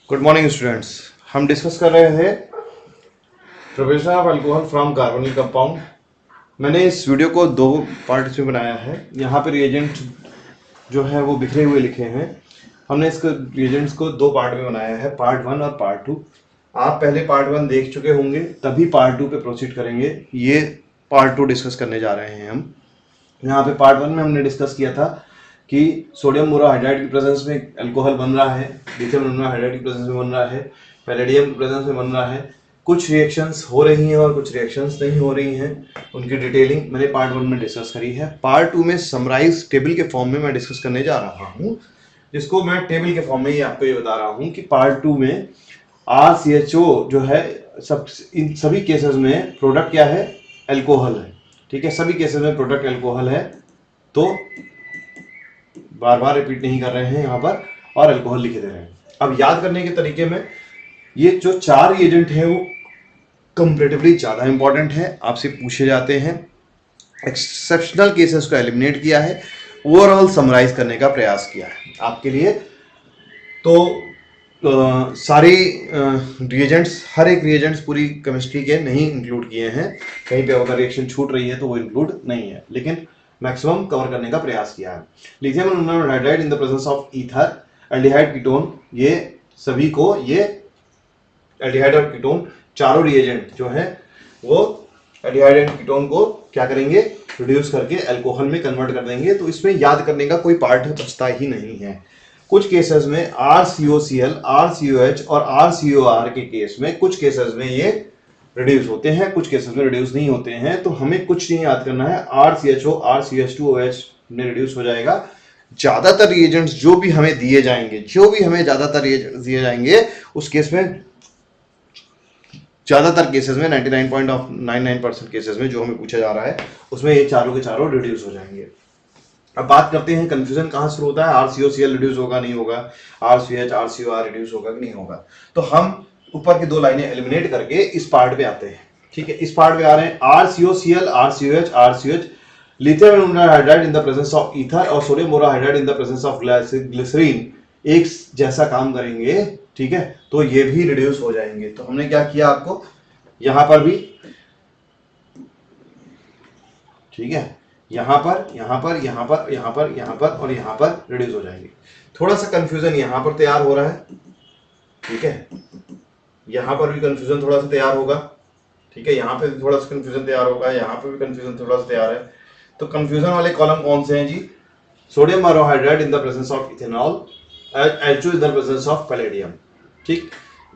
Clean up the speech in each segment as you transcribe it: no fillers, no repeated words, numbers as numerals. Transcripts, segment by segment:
Good morning students. हम discuss कर रहे हैं preparation of alcohol from carbonyl compound. मैंने इस वीडियो को दो पार्ट्स में बनाया है। यहाँ पे रिएजेंट जो है वो बिखरे हुए लिखे हैं। हमने इसको रिएजेंट्स को दो पार्ट में बनाया है, पार्ट 1 और पार्ट 2। आप पहले पार्ट 1 देख चुके होंगे, तभी पार्ट 2 पे प्रोसीड करेंगे। ये पार्ट 2 डिस्कस करने जा रहे हैं हम। यहाँ पे पार्ट 1 में हमने डिस्कस किया था कि सोडियम बोरोहाइड्राइड की प्रेजेंस में अल्कोहल बन रहा है, लिथियम मोनोहाइड्राइड की प्रेजेंस में बन रहा है, पैलेडियम की प्रेजेंस में बन रहा है। कुछ रिएक्शंस हो रही हैं और कुछ रिएक्शंस नहीं हो रही हैं। उनकी डिटेलिंग मैंने पार्ट 1 में डिस्कस करी है। पार्ट 2 में समराइज टेबल के फॉर्म में मैं डिस्कस करने जा रहा हूँ, जिसको मैं टेबल के फॉर्म में ही आपको ये बता रहा हूँ कि पार्ट 2 में RCHO जो है इन सभी केसेस में प्रोडक्ट क्या है, अल्कोहल है। ठीक है, सभी केसेस में प्रोडक्ट अल्कोहल है, तो बार बार रिपीट नहीं कर रहे हैं यहाँ पर और अल्कोहल लिखे दे रहे हैं। अब याद करने के तरीके में ये जो चार एजेंट है वो कंपैरेटिवली ज़्यादा इंपॉर्टेंट है, आपसे पूछे जाते हैं। एक्सेप्शनल केसेस को एलिमिनेट किया है, ओवरऑल समराइज करने का प्रयास किया है आपके लिए। तो सारी रिएजेंट्स, हर एक रिएजेंट्स पूरी केमिस्ट्री के नहीं इंक्लूड किए हैं। कहीं पे अगर रिएक्शन छूट रही है तो वो इंक्लूड नहीं है, लेकिन मैक्सिमम कवर करने का प्रयास किया है। Lithium monohydride in the presence of ether, aldehyde ketone, ये सभी को, ये एल्डिहाइड और कीटोन चारों रिएजेंट जो है वो एल्डिहाइड एंड कीटोन को क्या करेंगे, रिड्यूस करके अल्कोहल में कन्वर्ट कर देंगे। तो इसमें याद करने का कोई पार्ट बचता ही नहीं है। कुछ केसेस में RCOCl, RCOH और RCOR के केस में, कुछ केसेस में ये रिड्यूस होते हैं, कुछ केसेस में रिड्यूस नहीं होते हैं। तो हमें कुछ नहीं याद करना है, RCHO, RCH2OH में रिड्यूस हो जाएगा। ज्यादातर रिएजेंट्स जो भी हमें दिए जाएंगे, ज्यादातर रिएजेंट्स दिए जाएंगे, उस केस में ज्यादातर केसेस में 99.99% केसेस में जो हमें पूछा जा रहा है उसमें ये चारों के चारों रिड्यूस हो जाएंगे। अब बात करते हैं कंफ्यूजन कहाँ शुरू होता है। RCOCl रिड्यूस होगा नहीं होगा, RCH, RCOR रिड्यूस होगा कि नहीं होगा। तो हम ऊपर की दो लाइनें एलिमिनेट करके इस पार्ट पे आते हैं। ठीक है, इस पार्ट पे आ रहे हैं। RCOCl, RCOH, RCH, lithium monohydride in the presence of ether और sodium borohydride in the presence of glycerine एक जैसा काम करेंगे। ठीक है, तो ये भी रिड्यूस हो जाएंगे। तो हमने क्या किया, आपको यहां पर भी, ठीक है, यहां पर, यहां पर, यहां पर, यहां पर, यहां पर और यहां पर रिड्यूस हो जाएंगे। थोड़ा सा कंफ्यूजन यहां पर तैयार हो रहा है। ठीक है, यहां पर भी कंफ्यूजन थोड़ा सा तैयार होगा। ठीक है, यहां पे भी थोड़ा सा कंफ्यूजन तैयार होगा, यहां पे भी कंफ्यूजन थोड़ा सा तैयार है। तो कंफ्यूजन वाले कॉलम कौन से हैं जी? Sodium borohydride in the presence of ethanol, H2 in the presence of palladium. ठीक,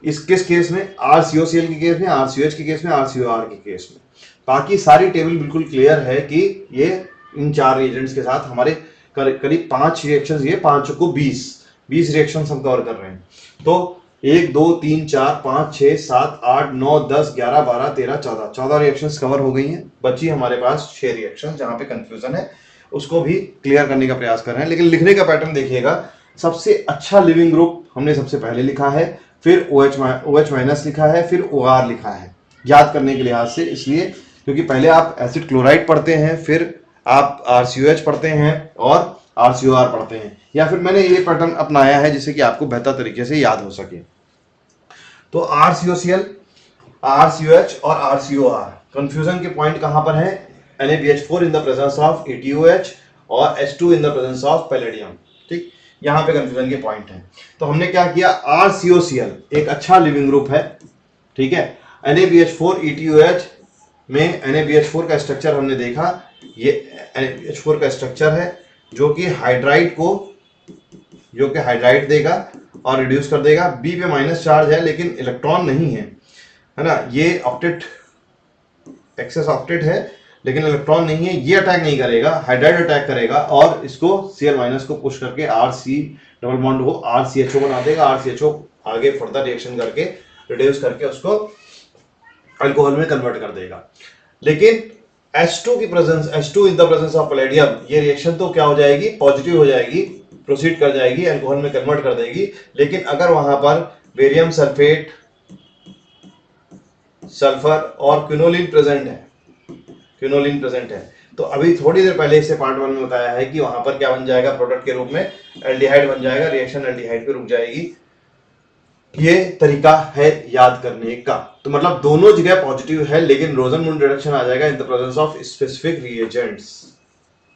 इस किस केस में? RCOCl के केस में, RCOH के केस में, RCOR के केस में। बाकी सारी टेबल बिल्कुल क्लियर है कि ये इन चार रिएजेंट्स के साथ हमारे करीब 5 रिएक्शंस, ये 5 को 20 रिएक्शंस हम कवर कर रहे हैं। तो 1 2 3 4 5 6 7 8 9 10 11 12 13 14 रिएक्शंस कवर हो गई हैं। बची हमारे पास 6 रिएक्शंस जहां पे कंफ्यूजन है, उसको भी क्लियर करने का प्रयास कर रहे हैं। लेकिन लिखने का पैटर्न देखिएगा, सबसे अच्छा लिविंग ग्रुप हमने सबसे पहले लिखा है, फिर OH माइनस लिखा है, फिर OR लिखा है, याद करने के लिहाज से। इसलिए क्योंकि पहले आप एसिड क्लोराइड पढ़ते हैं, फिर आप RCOH पढ़ते हैं और RCOR पढ़ते हैं, या फिर मैंने ये पैटर्न अपनाया है जिससे कि आपको बेहतर तरीके से याद हो सके। तो RCOCl, RCOH और RCOR कंफ्यूजन के पॉइंट कहां पर है? NaBH4 in the presence of ATOH और H2 in the presence of palladium. ठीक, यहां पे कंफ्यूजन के पॉइंट है। तो हमने क्या किया, RCOCl एक अच्छा लिविंग ग्रुप है। ठीक है, NaBH4 ETOH में NaBH4 का स्ट्रक्चर हमने देखा, ये NaBH4 का स्ट्रक्चर है जो कि हाइड्राइड देगा और रिड्यूस कर देगा। बी पे माइनस चार्ज है लेकिन इलेक्ट्रॉन नहीं है ना, ये ऑक्टेट, एक्सेस ऑक्टेट है लेकिन इलेक्ट्रॉन नहीं है। ये अटैक नहीं करेगा, हाइड्राइड अटैक करेगा और इसको Cl माइनस को पुश करके RC डबल बॉन्ड को RCHO बना देगा। RCHO आगे फर्दर रिएक्शन करके रिड्यूस करके उसको अल्कोहल में कन्वर्ट कर देगा। लेकिन H2 की presence, H2 in the presence of palladium, ये रिएक्शन तो क्या हो जाएगी, पॉजिटिव हो जाएगी, प्रोसीड कर जाएगी, अल्कोहल में कन्वर्ट कर देगी। लेकिन अगर वहां पर बेरियम सल्फेट, सल्फर और क्विनोलिन प्रेजेंट है, तो अभी थोड़ी देर पहले इसे पार्ट 1 में बताया है कि वहां पर क्या बन जाएगा, प्रोडक्ट के रूप में एल्डिहाइड बन जाएगा, रिएक्शन एल्डिहाइड पे रुक जाएगी। ये तरीका है याद करने का। तो मतलब दोनों जगह पॉजिटिव है, लेकिन रोजनमूड रिडक्शन आ जाएगा इन the presence of specific reagents.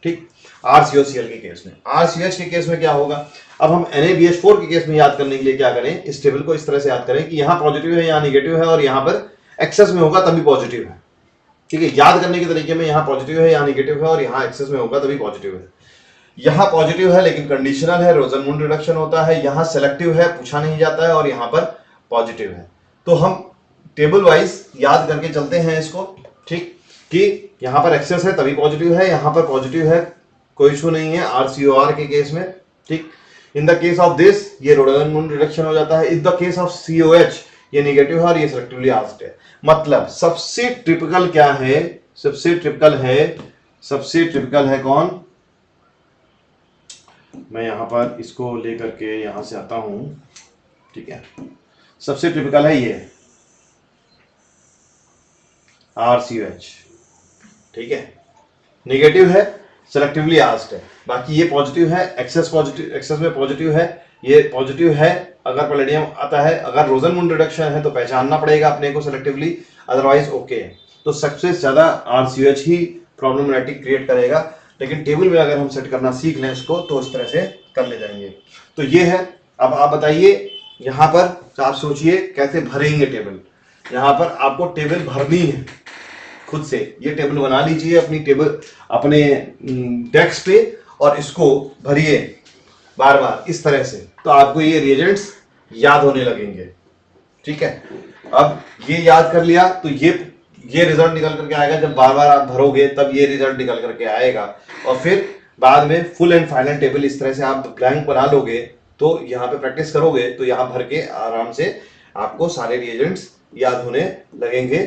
ठीक, RCOCl के केस में। RCH के केस में क्या होगा, अब हम NaBH4 के केस में याद करने के लिए क्या करें, इस टेबल को इस तरह से याद करें कि यहां पॉजिटिव है, यहां निगेटिव है, और यहां पर एक्सेस में होगा तभी पॉजिटिव है। ठीक है, याद करने के तरीके में यहां पॉजिटिव है, यहां निगेटिव है, और यहां एक्सेस में होगा तभी पॉजिटिव है। यहां पॉजिटिव है लेकिन कंडीशनल है, रोजनमूड रिडक्शन होता है। यहां सेलेक्टिव है, पूछा नहीं जाता है, और यहां पर पॉजिटिव है। तो हम टेबल वाइज याद करके चलते हैं इसको। ठीक, कि यहां पर एक्सेस है तभी पॉजिटिव है, यहां पर पॉजिटिव है, कोई इशू नहीं है RCOR के केस में। ठीक, in the case of this ये रोजनमूड रिडक्शन हो जाता है। In the case of COH ये निगेटिव है और ये सेलेक्टिवली आस्क्ड है। मतलब सबसे टिपिकल क्या है, सबसे टिपिकल है कौन, मैं यहां पर इसको लेकर के यहां से आता हूं। ठीक है, सबसे टिपिकल है ये RCOH। ठीक है, निगेटिव है, सेलेक्टिवली आस्क्ड है। बाकी ये पॉजिटिव है, एक्सेस में पॉजिटिव है, ये पॉजिटिव है अगर पैलेडियम आता है। अगर रोजनमूड रिडक्शन है तो पहचानना पड़ेगा अपने को सेलेक्टिवली, अदरवाइज ओके है। तो सबसे ज्यादा RCOH ही प्रॉब्लमेटिक क्रिएट करेगा, लेकिन टेबल में अगर हम सेट करना सीख लें इसको तो इस तरह से कर ले जाएंगे। तो ये है। अब आप बताइए यहां पर आप सोचिए कैसे भरेंगे टेबल। यहां पर आपको टेबल भरनी है खुद से। ये टेबल बना लीजिए अपनी टेबल अपने डेस्क पे और इसको भरिए बार बार इस तरह से, तो आपको ये रिएजेंट्स याद होने लगेंगे। ठीक है, अब ये याद कर लिया तो ये रिजल्ट निकल करके आएगा। जब बार बार आप भरोगे तब ये रिजल्ट निकल करके आएगा, और फिर बाद में फुल एंड फाइनल टेबल इस तरह से आप ब्लैंक बना लोगे। तो यहाँ पे प्रैक्टिस करोगे तो यहाँ भर के आराम से आपको सारे रिएजेंट्स याद होने लगेंगे।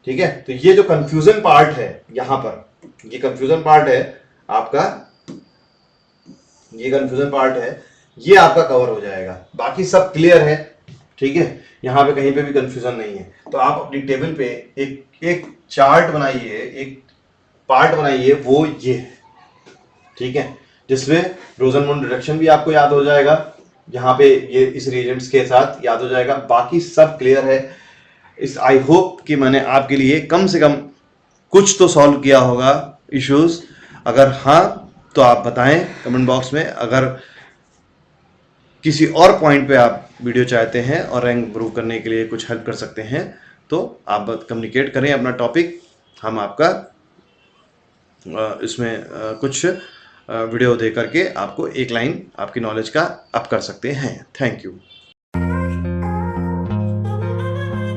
ठीक है, तो ये जो कंफ्यूजन पार्ट है यहाँ पर, ये कंफ्यूजन पार्ट है आपका, ये कंफ्यूजन पार्ट है, ये आपका कवर हो जाएगा। बाकी सब क्लियर है। ठीक है, यहाँ पे कहीं पे भी कंफ्यूजन नहीं है। तो आप अपनी टेबल पे एक चार्ट बनाइए, एक पार्ट बनाइए, वो ये है। ठीक है, जिसमें रोजनमूड रिडक्शन भी आपको याद हो जाएगा, यहाँ पे ये इस रिएजेंट्स के साथ याद हो जाएगा। बाकी सब क्लियर है। इस आई होप कि मैंने आपके लिए कम से कम कुछ तो सॉल्व किया होगा इश्यूज। अगर हाँ तो आप बताएं कमेंट बॉक्स में। अगर किसी और पॉइंट पे आप वीडियो चाहते हैं और रैंक इंप्रूव करने के लिए कुछ हेल्प कर सकते हैं तो आप कम्युनिकेट करें अपना टॉपिक। हम आपका इसमें कुछ वीडियो दे करके आपको एक लाइन आपकी नॉलेज का अप कर सकते हैं। Thank you.